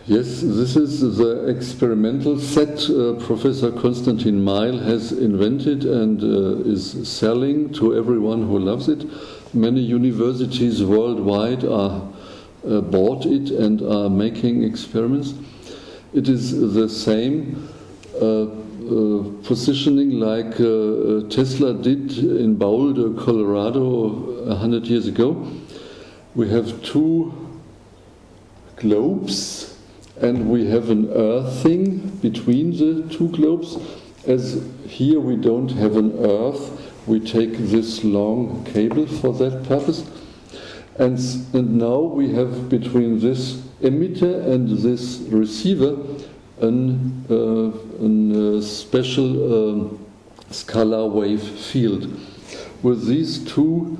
Yes, this is the experimental set Professor Konstantin Meyl has invented and is selling to everyone who loves it. Many universities worldwide are bought it and are making experiments. It is the same positioning like Tesla did in Boulder, Colorado 100 years ago. We have two globes and we have an earthing between the two globes. As here we don't have an earth, we take this long cable for that purpose. And now we have between this emitter and this receiver a special scalar wave field. With these two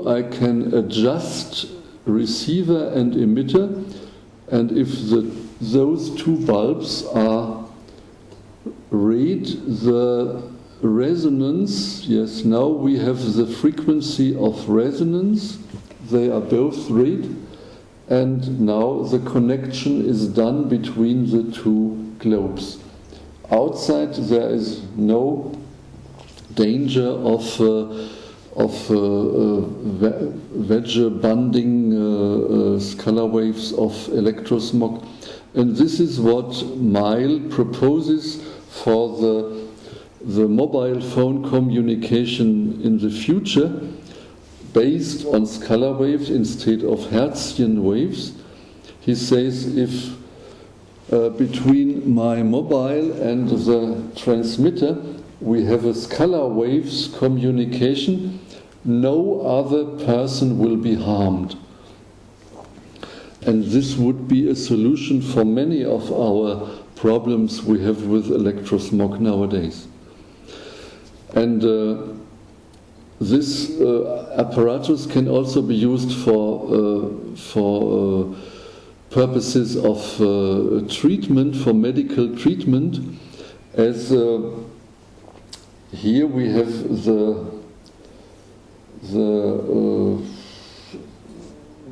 I can adjust receiver and emitter, and if those two bulbs are read the resonance, yes, now we have the frequency of resonance, they are both read, and now the connection is done between the two globes. Outside there is no danger of wedge bonding scalar waves of electrosmog, and this is what Meyl proposes for the mobile phone communication in the future, based on scalar waves instead of Hertzian waves. He says if between my mobile and the transmitter we have a scalar waves communication, no other person will be harmed. And this would be a solution for many of our problems we have with electrosmog nowadays. And this apparatus can also be used for purposes of treatment, for medical treatment, as here we have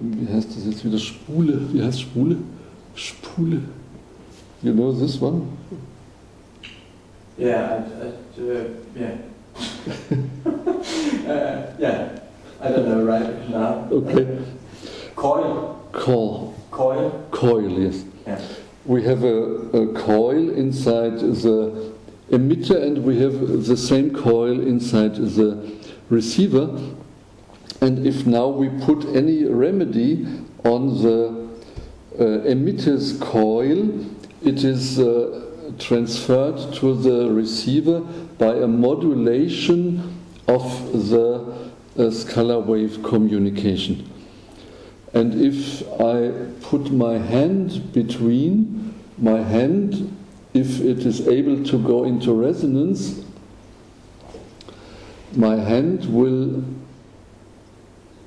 wie heißt das jetzt wieder? Spule. Wie heißt Spule? Spule. You know this one? Yeah, yeah. Yeah, I don't know right now. Okay. Coil. Coil, yes. Yeah. We have a coil inside the emitter and we have the same coil inside the receiver. And if now we put any remedy on the emitter's coil, it is transferred to the receiver by a modulation of the scalar wave communication. And if I put my hand between, my hand, if it is able to go into resonance, my hand will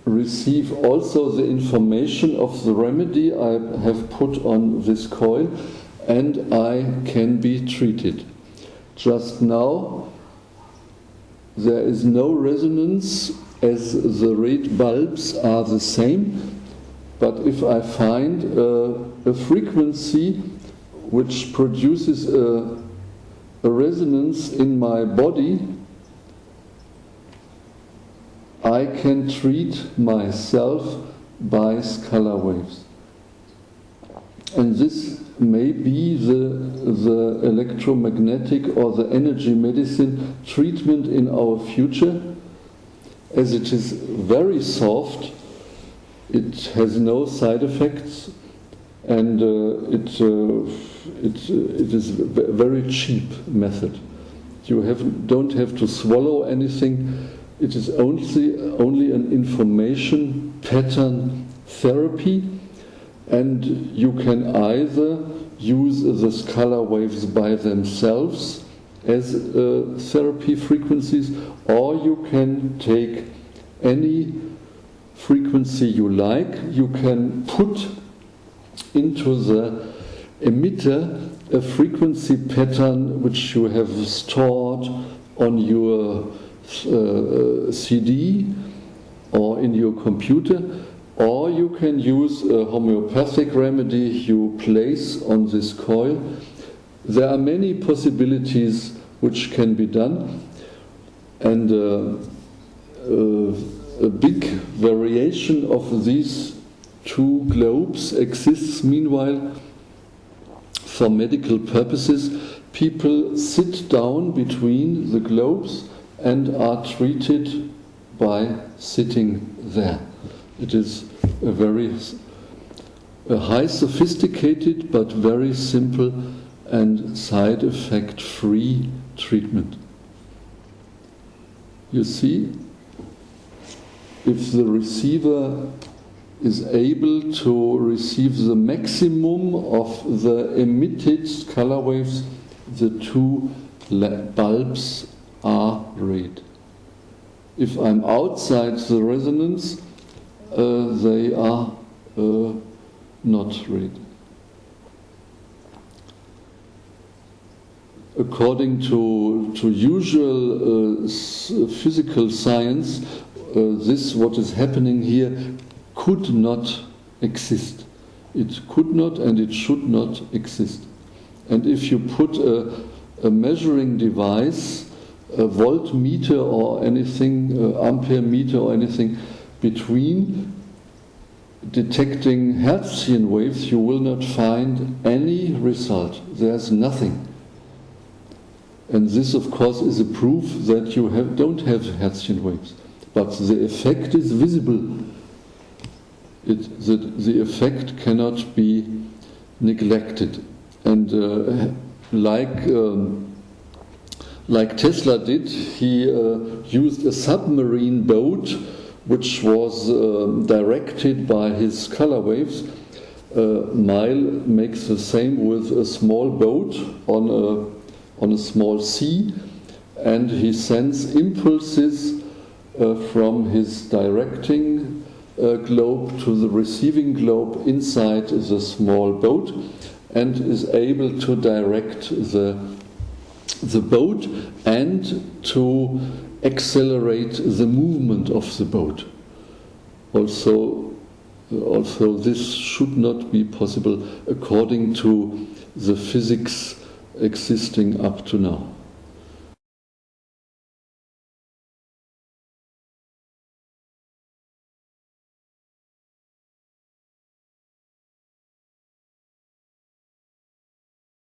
receive also the information of the remedy I have put on this coil, and I can be treated. Just now there is no resonance as the red bulbs are the same, but if I find a frequency which produces a resonance in my body, I can treat myself by scalar waves. And this may be the electromagnetic or the energy medicine treatment in our future, as it is very soft, it has no side effects, and it is a very cheap method. You don't have to swallow anything. It is only an information pattern therapy, and you can either use the scalar waves by themselves as therapy frequencies, or you can take any frequency you like. You can put into the emitter a frequency pattern which you have stored on your CD or in your computer, or you can use a homeopathic remedy you place on this coil. There are many possibilities which can be done, and a big variation of these two globes exists meanwhile. For medical purposes, people sit down between the globes and are treated by sitting there. It is a high sophisticated but very simple and side effect free treatment. You see, if the receiver is able to receive the maximum of the emitted scalar waves, the two bulbs are red. If I'm outside the resonance, they are not red. According to usual physical science, this what is happening here could not exist. It could not and it should not exist. And if you put a measuring device, a voltmeter or anything, ampere meter or anything, between detecting Hertzian waves, you will not find any result. There's nothing. And this, of course, is a proof that you don't have Hertzian waves. But the effect is visible. The effect cannot be neglected. And like Tesla did, he used a submarine boat which was directed by his scalar waves. Meyl makes the same with a small boat on a small sea, and he sends impulses from his directing globe to the receiving globe inside the small boat, and is able to direct the boat and to accelerate the movement of the boat. Also this should not be possible according to the physics existing up to now.